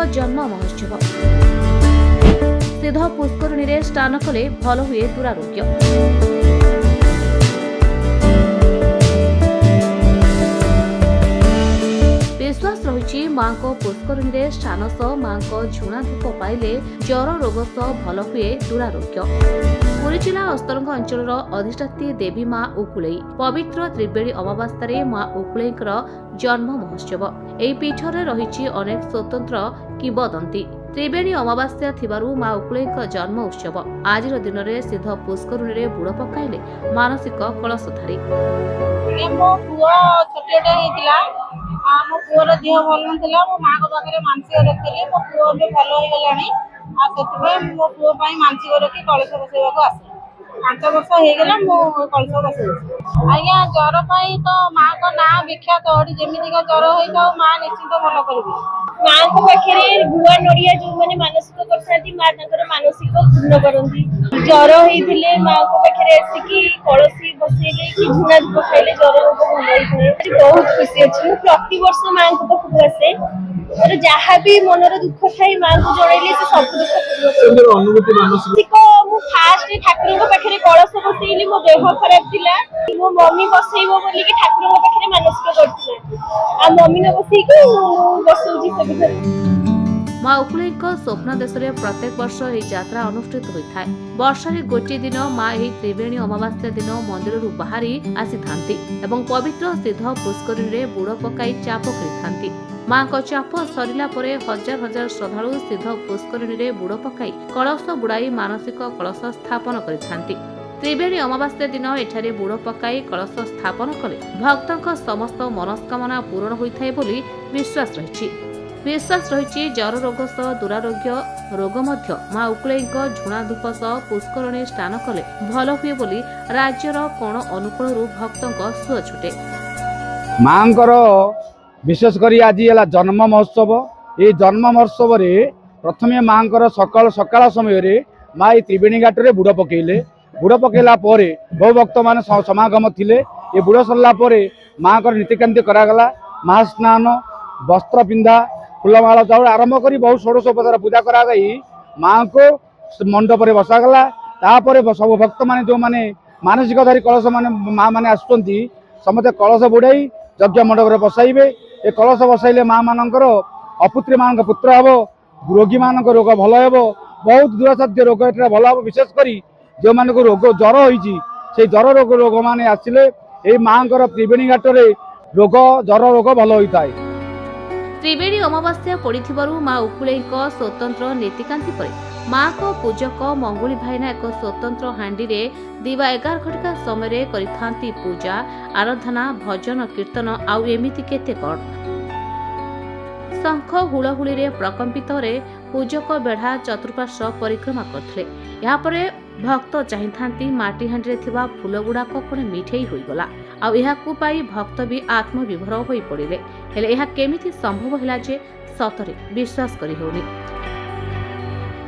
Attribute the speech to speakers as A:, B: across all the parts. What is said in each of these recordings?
A: जन्म महोत्सव सिद्ध पुष्करणी रे स्नान कले भल हुए दुरारोग्य। विश्वास रही मां को पुष्करणी रे स्नान सह मां को झुणा धूप पाइले जर रोग सह भल हुए दुरारोग्य। पुरी जिला अस्तरंग अंचल अधिष्ठात्री देवी मां उकुलई पवित्र त्रिवेणी अमावास्या मां उकुलई जन्म महोत्सव। एही पीठरे रही अनेक स्वतंत्र किंवदंती। त्रिवेणी अमावास्या थिबारु मां उकुलई जन्म उत्सव आज दिन में सिद्ध पुष्करणी रे बुड़ पकाइले मानसिक कलशधारी।
B: मो पुओ छोटे हेतिला मो पुओर देह भल नथिला मो मां को पाखरे मानसिक रखिली मो पुओ भी भल होई गलानी आ सेतबे मो पुओ पई मानसिक रखी कलश बसैबा को आसे 5 वर्ष हो गला मो कलश बसै आज्ञा जर पई तो मां को ना विख्यात ओडी जेमिति का जर होई तो मां निश्चित भल करबी।
C: मां को पाखरे गुआ नडिया जो माने मानसिक करथाती मां ताकर मानसिक पूर्ण करंती। जर होइथिले मां को पाखरे आसिकी कलसी बसैले कि झुना धूप खाइले जर रोग भल होइथे। बहुत खुशी अछि प्रति वर्ष मां को पाखु आसे और जहाँ भी मनर दुख थाई मां को जणैले से सब दुख
D: अनुभूति मानसिक
C: मु फास्ट ठाकुर पाखे कलश बसैली मो देह खराब थिला मो मम्मी बसैबो बोली कि ठाकुर पाखे मानसिक करथिला आ मम्मी न बसैकी बसौजी सब।
A: मां उकुलई स्वप्न देश में प्रत्येक वर्ष यह यात्रा अनुष्ठित होता है। वर्षे गोटे दिन मां यह त्रिवेणी अमावास्या दिन मंदिर बाहरी आसी थांती एवं पवित्र सिद्ध पुष्करणी रे बुड़ पकाई चाप करिथांती। मां को चाप सरिला परे हजार हजार श्रद्धालु सिद्ध पुष्करणी रे बुड़ पकाई कलश बुड़ाई मानसिक कलश स्थापन करिथांती। त्रिवेणी अमावास्या दिन एठारे बुड़ पकाई कलश स्थापन कले भक्तों समस्त मनस्कामना पूर्ण होइथाय बोली विश्वास रही। जर रोग सह दुरारोग्य रोग मध्य मां उकुलई झुणा धूप सह पुष्करणी स्नान कले भल हुए बोली राज्यर कोण अनुकूल भक्तों सुଅ छुटे।
D: मांकर विशेष करी आज है जन्म महोत्सव। ये जन्म महोत्सव रे प्रथमे मांकर सकाल सकाळ समय रे मां त्रिवेणी घाट रे बुड़ पकेले। बुड़ पकेला परे बहु भक्त मान समागम थिले। ये बुड़ सरला परे मांकर नीतिकांति करागला। महास्नान वस्त्र पिंधा फूलमाला चाउल आरंभ करी बहुत षोडशोपचार पूजा करा गई मां को मंडप रे बसागला। तापर सब भक्त माने जो माने मानसिकधारी कलश माने मां माने आसुचंती समते कलश बुड़ाई यज्ञ मंडप रे बसाइबे। ए कलश बसाइले मां मानकर अपुत्री मान पुत्र हबो रोगी मान रोग भल हेबो बहुत दुरासाध्य रोग एटा भल हेबो। विशेष करी जो मान को रोग जर होईची से जर रोग माने आसिले ए मांकर त्रिवेणी घाट रे रोग जर रोग भल होइताय।
A: त्रिवेणी अमावास्या पड़िथिबारु मां उकुलई स्वतंत्र नीतिकांति परे मां को पूजक मंगुली भाईना एक स्वतंत्र हांडी रे दिवा 11 घटिका समय करिथांती पूजा आराधना भजन कीर्तन आउ एमिति केते कण शंख हुलहुली रे प्रकंपित रे पूजक बेढ़ा चतुर्पार्श्व परिक्रमा करथिले। या परे भक्त चाहिथांती माटी हांडी रे थिबा फूल गुडाक कोने मिठेई होई गला आउ एहाकू पाई भक्त भी आत्मविभोर होई पड़िले। हेले एहा केमिति संभव हिला जे सतरे विश्वास करि होनी।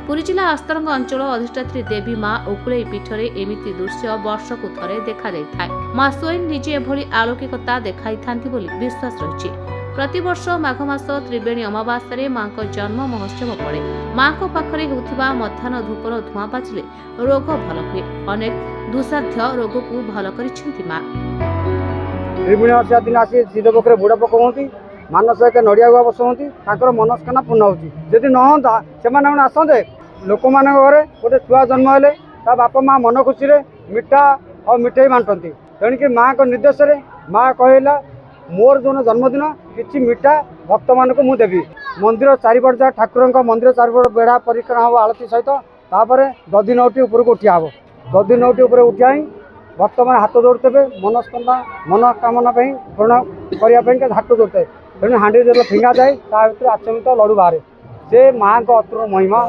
A: पुरी जिला अस्तरंग अंचल अधिष्ठात्री देवी मां उकुलई पीठरे एमिति दृश्य वर्षकु थरे देखा जायथाय। मां स्वयं निजे एभली आलौकिकता देखाई थांती बोली विश्वास रहिछि। प्रति वर्ष माघ मास त्रिवेणी अमावास्या रे मां को जन्म महोत्सव पड़े। मां को पाखरे होउथिबा मध्याह्न धूपर धुआं पाचिले रोग भल हुए। अनेक दुसाध्य रोग को भल करिसेंती मां।
D: त्रिवेणी अमावास्या दिन आसी सिद्ध पखरे बुड़ पकाउंती मानसिक नड़िया गुआ बसौती ताकर मनस्कामना पूर्ण होची। जदि न होता से आसते लोक मान घरे गोटे छुआ जन्म हेले ता बापा माँ मन खुशी रे मिठा और मिठाई बांटती। तेणुक माँ को निर्देश रे माँ कहला मोर जो जन्मदिन किसी मिठा भक्त मान को मुझे देवी। मंदिर चारिपट जा ठाकुर मंदिर चारिपट बेढ़ा परिक्रमा हम आलती सहित तापर दधि नौटी उपरको उठिया हम दधि नौटी उपर उठिया भक्त मैंने हाथ जोड़ते मनोकामना पूर्ण करने हाथ जोड़ते तेणु हाँडी जो फिंगा जाए भर आचमित लड़ू बाहर से माँ को अतुर महिमा।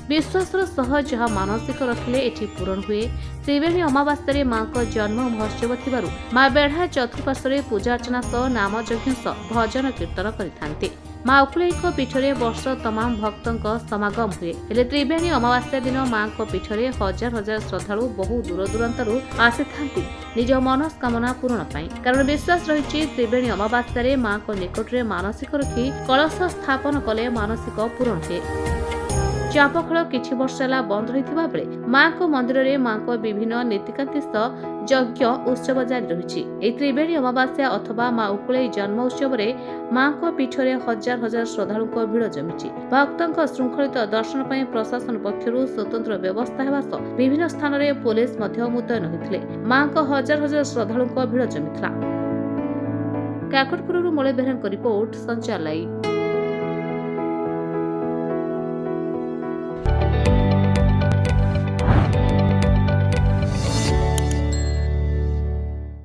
A: विश्वासर सह जहाँ मानसिक रखिले एठी पूरण हुए। त्रिवेणी अमावास्या मां को जन्म महोत्सव थिबारु मां बेढ़ा चतुर्पार्श्व पूजा अर्चना सह नाम यज्ञ सह भजन कीर्तन करिथांती। ମା ଉକୁଳେଇଙ୍କ ପୀଠରେ ବର୍ଷ ତମାମ ଭକ୍ତଙ୍କ ସମାଗମ ହୁଏ। ହେଲେ ତ୍ରିବେଣୀ ଅମାବାସ୍ୟା ଦିନ ମାଙ୍କ ପୀଠରେ ହଜାର ହଜାର ଶ୍ରଦ୍ଧାଳୁ ବହୁ ଦୂରଦୂରାନ୍ତରୁ ଆସିଥାନ୍ତି ନିଜ ମନସ୍କାମନା ପୂରଣ ପାଇଁ। କାରଣ ବିଶ୍ୱାସ ରହିଛି ତ୍ରିବେଣୀ ଅମାବାସ୍ୟାରେ ମାଙ୍କ ନିକଟରେ ମାନସିକ ରଖି କଳସ ସ୍ଥାପନ କଲେ ମାନସିକ ପୂରଣ ହୁଏ। ଚାପଖେଳ କିଛି ବର୍ଷ ହେଲା ବନ୍ଦ ରହିଥିବା ବେଳେ ମାଙ୍କ ମନ୍ଦିରରେ ମାଙ୍କ ବିଭିନ୍ନ ନୀତିକାନ୍ତି ସହ ଯଜ୍ଞ ଉତ୍ସବ ଜାରି ରହିଛି। ଏହି ତ୍ରିବେଣୀ ଅମାବାସ୍ୟା ଅଥବା ମା ଉକୁଳେଇ ଜନ୍ମ ଉତ୍ସବରେ ମାଙ୍କ ପୀଠରେ ହଜାର ହଜାର ଶ୍ରଦ୍ଧାଳୁଙ୍କ ଭିଡ଼ ଜମିଛି। ଭକ୍ତଙ୍କ ଶୃଙ୍ଖଳିତ ଦର୍ଶନ ପାଇଁ ପ୍ରଶାସନ ପକ୍ଷରୁ ସ୍ୱତନ୍ତ୍ର ବ୍ୟବସ୍ଥା ହେବା ସହ ବିଭିନ୍ନ ସ୍ଥାନରେ ପୋଲିସ ମଧ୍ୟ ମୁତୟନ ହୋଇଥିଲେ। ମାଙ୍କ ହଜାର ହଜାର ଶ୍ରଦ୍ଧାଳୁଙ୍କ ଭିଡ଼ ଜମିଥିଲା। କାକଟପୁରରୁ ମଳୟ ବେହେରାଙ୍କ ରିପୋର୍ଟ, ସଞ୍ଚାର ଲାଇଭ୍।